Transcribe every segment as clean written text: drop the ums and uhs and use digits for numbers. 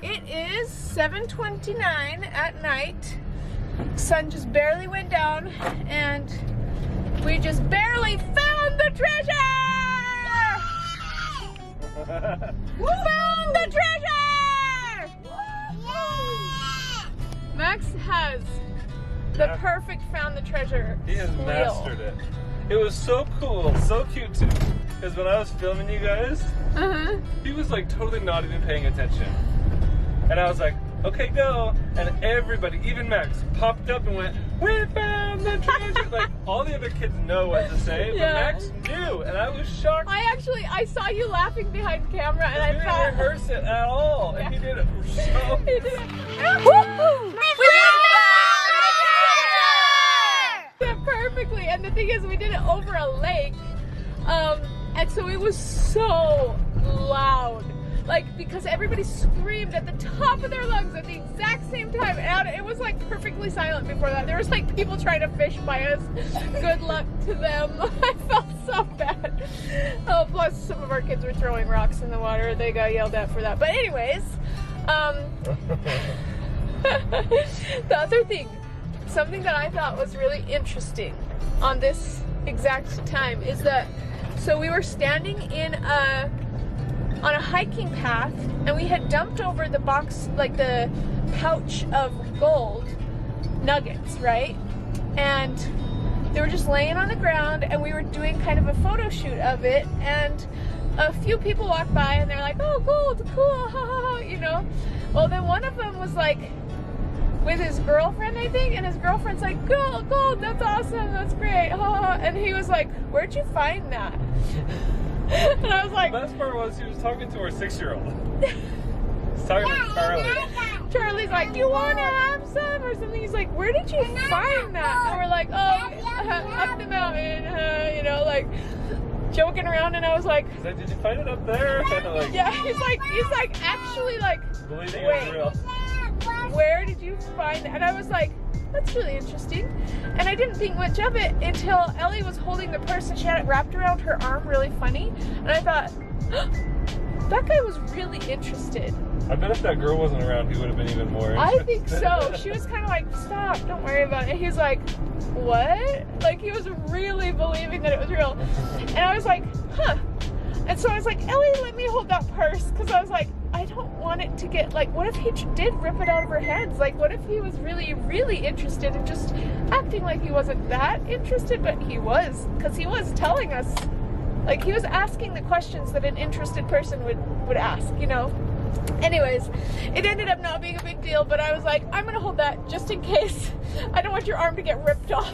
It is 7:29 at night. Sun just barely went down and we just barely found the treasure! Found the treasure! Max has the perfect found the treasure. He has mastered it. It was so cool, so cute too. Because when I was filming you guys, he was like totally not even paying attention. And I was like, okay, go. And everybody, even Max, popped up and went, we found the treasure. Like all the other kids know what to say, but Max knew. And I was shocked. I saw you laughing behind camera and I didn't thought. rehearse it at all. And he did it so. He did it. Woohoo! Perfectly, and the thing is, we did it over a lake, and so it was so loud, like because everybody screamed at the top of their lungs at the exact same time, and it was like perfectly silent before that. There was like people trying to fish by us. Good luck to them. I felt so bad. Oh, plus some of our kids were throwing rocks in the water. They got yelled at for that. But anyways, the other thing. Something that I thought was really interesting on this exact time is that, so we were standing on a hiking path and we had dumped over the box, like the pouch of gold nuggets, right? And they were just laying on the ground and we were doing kind of a photo shoot of it, and a few people walked by and they're like, oh, gold, cool, ha ha ha, you know? Well, then one of them was like, with his girlfriend, I think, and his girlfriend's like, gold, that's awesome, that's great, and he was like, where'd you find that? And I was like, the best part was he was talking to our 6-year-old. He's talking to Charlie. Charlie's like, do you want to have some or something? He's like, where did you find that? And we're like, oh, up the mountain, you know, like joking around, and I was like, he's like, did you find it up there? Like, yeah, he's like actually like, believing it's real. Where did you find that? And I was like, that's really interesting. And I didn't think much of it until Ellie was holding the purse and she had it wrapped around her arm really funny. And I thought, that guy was really interested. I bet if that girl wasn't around, he would have been even more interested. I think so. She was kind of like, stop, don't worry about it. And he's like, what? Like he was really believing that it was real. And I was like, huh. And so I was like, Ellie, let me hold that purse. Because I was like, I don't want it to get, like, what if he did rip it out of her hands? Like, what if he was really, really interested and just acting like he wasn't that interested, but he was. Because he was telling us, like, he was asking the questions that an interested person would ask, you know? Anyways, it ended up not being a big deal, but I was like, I'm gonna hold that just in case. I don't want your arm to get ripped off,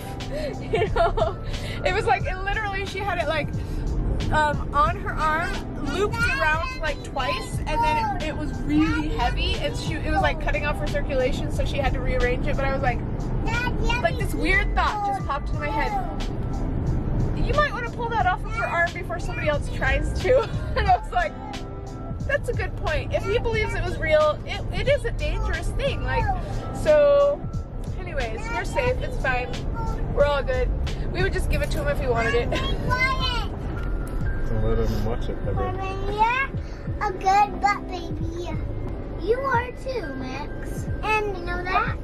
you know? It was like, literally, she had it, like, on her arm, looped around like twice, and then it was really heavy, and it was like cutting off her circulation, so she had to rearrange it. But I was like this weird thought just popped into my head. You might want to pull that off of her arm before somebody else tries to. And I was like, that's a good point. If he believes it was real, it is a dangerous thing. Like, so anyways, we're safe, it's fine, we're all good. We would just give it to him if he wanted it. Let him watch it, Mommy, you're a good butt baby. You are too, Max. And you know that?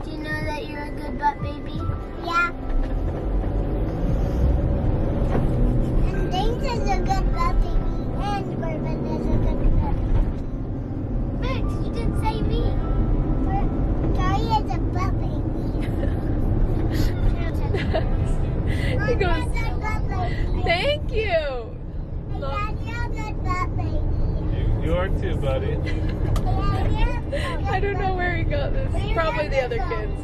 Do you know that you're a good butt baby? Yeah. And James is a good butt baby. And Bourbon is a good butt baby. Max, you didn't say me. Charlie is a butt baby. He goes, thank you. You are too, buddy. I don't know where he got this. Probably the other kids.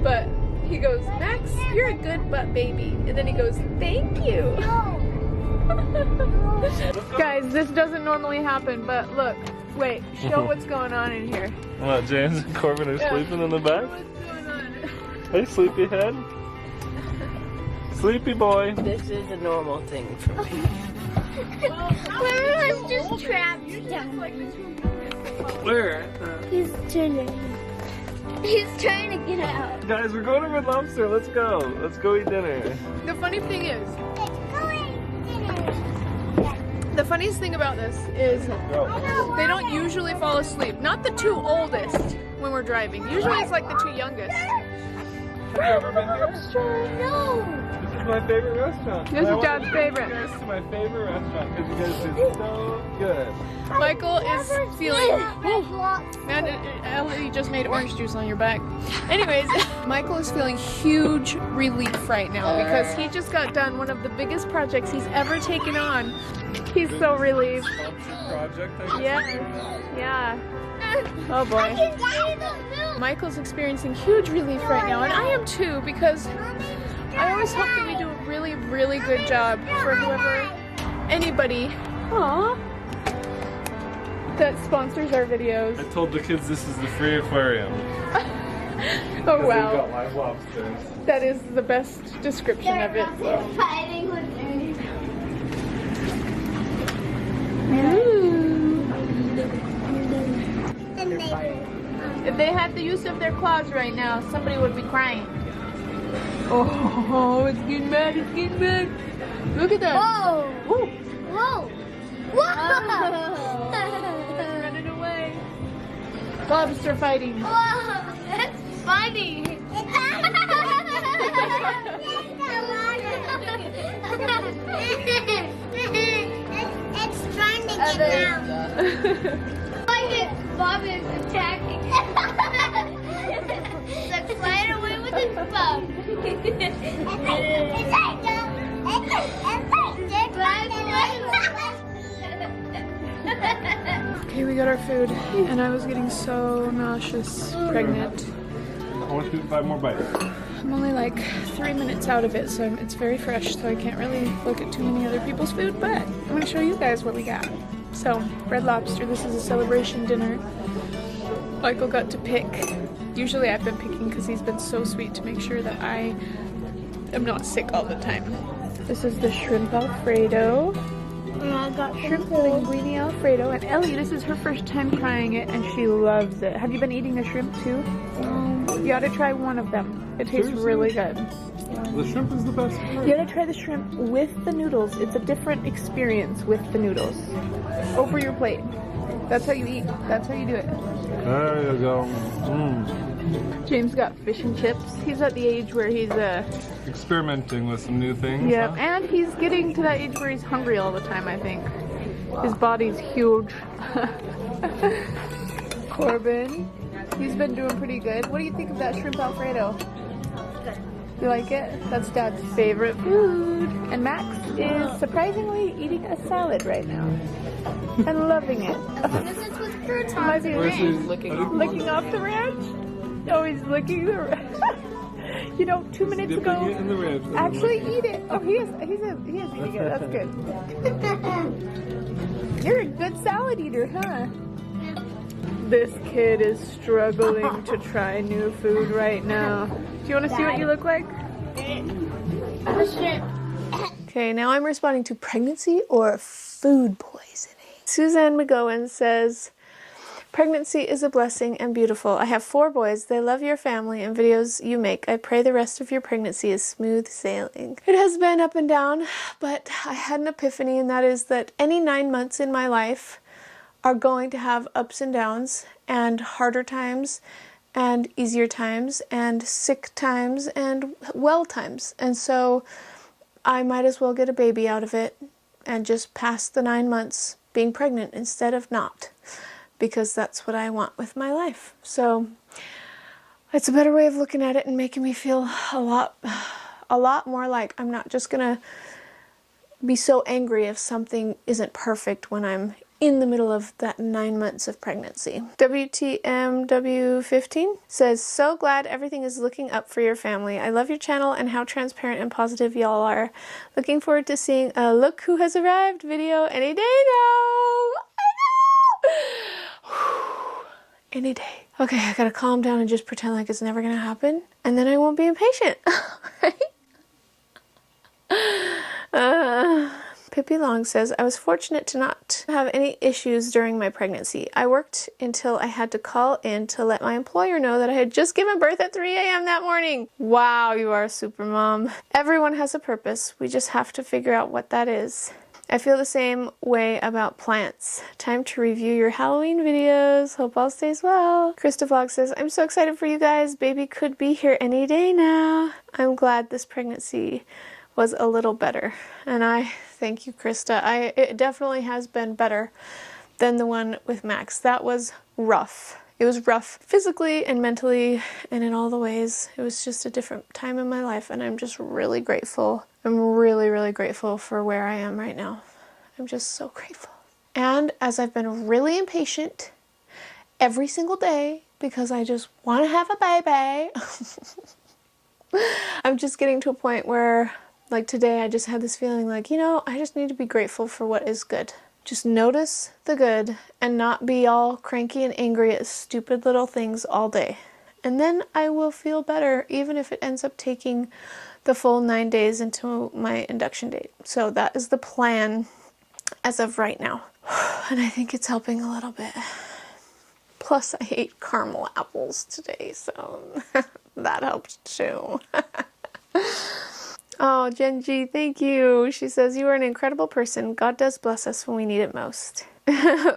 But he goes, Max, you're a good butt baby. And then he goes, thank you. Guys, this doesn't normally happen, but look, wait, show what's going on in here. What, James and Corbin are sleeping in the back? What's going on? Hey, sleepyhead. Sleepy boy. This is a normal thing for me. Everyone's just trapped down. Where? He's trying to get out. Guys, we're going to Red Lobster. Let's go. Let's go eat dinner. The funny thing is, Let's go eat dinner. the funniest thing about this is they don't usually fall asleep. Not the two oldest when we're driving. Usually it's like the two youngest. Have you ever been here? No. This is my favorite restaurant. This is I want Dad's to take favorite. You guys to my favorite restaurant because you guys did so good. Michael is feeling... Red Man, Ellie just made orange juice on your back. Anyways, Michael is feeling huge relief right now because he just got done one of the biggest projects he's ever taken on. He's so relieved. Sculpture project, I guess. Yeah. Oh boy. Michael's experiencing huge relief right now, and I am too, because I always hope that we do a really, really good job for whoever, anybody, that sponsors our videos. I told the kids this is the free aquarium. Oh They've got wow, live lobsters. that is the best description of it. Fighting with me. If they had the use of their claws right now, somebody would be crying. Oh, it's getting mad, it's getting mad. Look at that. Whoa! Ooh. Whoa! Oh, Whoa! it's running away. Lobster fighting. Whoa! That's funny. It's trying to get down. Bobby is attacking. Like flying away with his bum. It's like Okay, we got our food, and I was getting so nauseous, pregnant. I want you to 5 more bites. I'm only like 3 minutes out of it, so it's very fresh, so I can't really look at too many other people's food, but I'm going to show you guys what we got. So, Red Lobster, this is a celebration dinner. Michael got to pick. Usually I've been picking because he's been so sweet to make sure that I am not sick all the time. This is the shrimp Alfredo. I got Shrimp linguine Alfredo. And Ellie, this is her first time trying it and she loves it. Have you been eating the shrimp too? You ought to try one of them. It tastes Seriously? really good. The shrimp is the best part. You gotta try the shrimp with the noodles. It's a different experience with the noodles. Over your plate. That's how you eat. That's how you do it. There you go. James got fish and chips. He's at the age where he's Experimenting with some new things. yeah, Huh? and he's getting to that age where he's hungry all the time, I think. His body's huge. Corbin, he's been doing pretty good. What do you think of that shrimp Alfredo? You like it? That's Dad's favorite food. And Max is surprisingly eating a salad right now. And loving it. Might be licking off the ranch? Oh, he's licking the ranch. You know, 2 minutes Dipping ago, it in the ranch. actually eat it. Oh, he is eating it. That's good. You're a good salad eater, huh? This kid is struggling to try new food right now. Do you want to see what you look like? Okay, now I'm responding to pregnancy or food poisoning. Suzanne McGowan says, pregnancy is a blessing and beautiful. I have 4 boys. They love your family and videos you make. I pray the rest of your pregnancy is smooth sailing. It has been up and down, but I had an epiphany, and that is that any 9 months in my life are going to have ups and downs and harder times and easier times and sick times and well times. And so I might as well get a baby out of it and just pass the 9 months being pregnant instead of not, because that's what I want with my life. So it's a better way of looking at it and making me feel a lot more like I'm not just gonna be so angry if something isn't perfect when I'm in the middle of that 9 months of pregnancy. WTMW15 says, so glad everything is looking up for your family. I love your channel and how transparent and positive y'all are. Looking forward to seeing a look who has arrived video any day now. Any day. Okay, I gotta calm down and just pretend like it's never gonna happen, and then I won't be impatient. Right? Pippi Long says, I was fortunate to not have any issues during my pregnancy. I worked until I had to call in to let my employer know that I had just given birth at 3 a.m. that morning. Wow, you are a super mom. Everyone has a purpose. We just have to figure out what that is. I feel the same way about plants. Time to review your Halloween videos. Hope all stays well. Krista Vlog says, I'm so excited for you guys. Baby could be here any day now. I'm glad this pregnancy was a little better. And I thank you, Krista. It definitely has been better than the one with Max. That was rough. It was rough physically and mentally and in all the ways. It was just a different time in my life, and I'm just really grateful. I'm really, really grateful for where I am right now. I'm just so grateful. And as I've been really impatient every single day because I just want to have a baby, I'm just getting to a point where, like today, I just had this feeling like, I just need to be grateful for what is good. Just notice the good and not be all cranky and angry at stupid little things all day. And then I will feel better, even if it ends up taking the full 9 days until my induction date. So that is the plan as of right now. And I think it's helping a little bit. Plus I ate caramel apples today, so that helped too. Oh, Genji, thank you. She says, you are an incredible person. God does bless us when we need it most.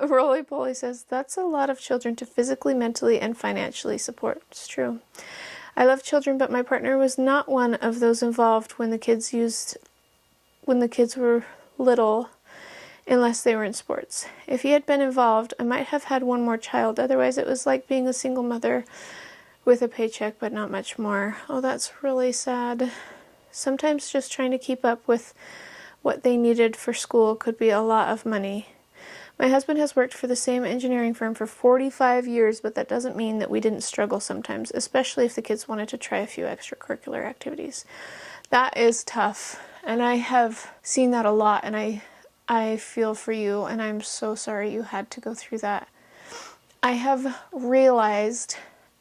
Roly Poly says, that's a lot of children to physically, mentally, and financially support. It's true. I love children, but my partner was not one of those involved when the kids were little, unless they were in sports. If he had been involved, I might have had one more child. Otherwise, it was like being a single mother with a paycheck, but not much more. Oh, that's really sad. Sometimes just trying to keep up with what they needed for school could be a lot of money. My husband has worked for the same engineering firm for 45 years, but that doesn't mean that we didn't struggle sometimes, especially if the kids wanted to try a few extracurricular activities. That is tough, and I have seen that a lot, and I feel for you, and I'm so sorry you had to go through that. I have realized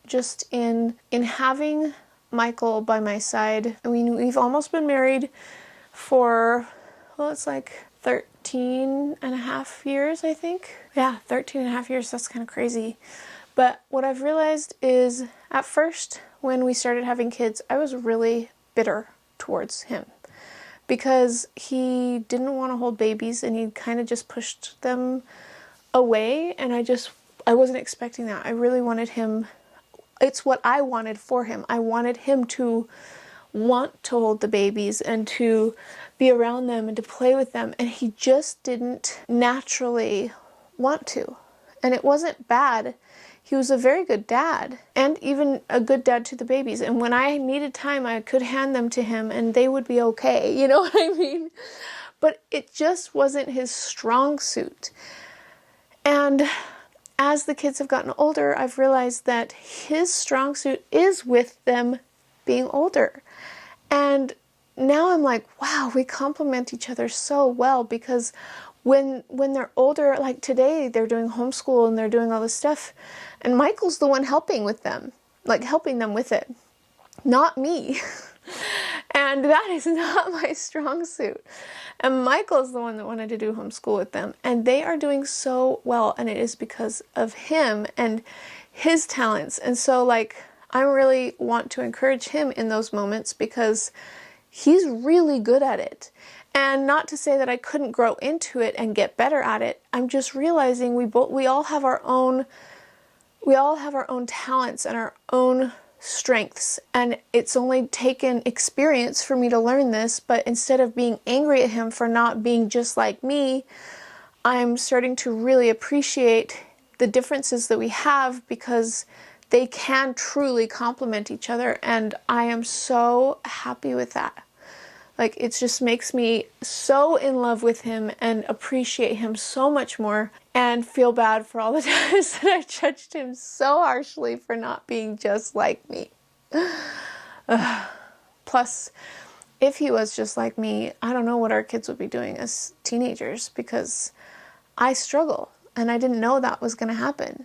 just in having Michael by my side, I mean, we've almost been married for, well, it's like 13 and a half years, I think. Yeah, 13 and a half years, that's kind of crazy. But what I've realized is, at first, when we started having kids, I was really bitter towards him. Because he didn't want to hold babies, and he kind of just pushed them away, and I wasn't expecting that. I really wanted him. It's what I wanted for him. I wanted him to want to hold the babies and to be around them and to play with them. And he just didn't naturally want to. And it wasn't bad. He was a very good dad, and even a good dad to the babies. And when I needed time, I could hand them to him and they would be okay. You know what I mean? But it just wasn't his strong suit. And as the kids have gotten older, I've realized that his strong suit is with them being older. And now I'm like, wow, we complement each other so well, because when they're older, like today, they're doing homeschool and they're doing all this stuff, and Michael's the one helping with them, like helping them with it, not me. And that is not my strong suit. And Michael's the one that wanted to do homeschool with them. And they are doing so well. And it is because of him and his talents. And so, like, I really want to encourage him in those moments because he's really good at it. And not to say that I couldn't grow into it and get better at it. I'm just realizing we all have our own talents and our own strengths, and it's only taken experience for me to learn this. But instead of being angry at him for not being just like me, I'm starting to really appreciate the differences that we have, because they can truly complement each other, and I am so happy with that. Like, it just makes me so in love with him and appreciate him so much more, and feel bad for all the times that I judged him so harshly for not being just like me. Plus, if he was just like me, I don't know what our kids would be doing as teenagers, because I struggle and I didn't know that was going to happen.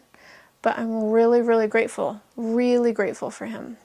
But I'm really, really grateful for him.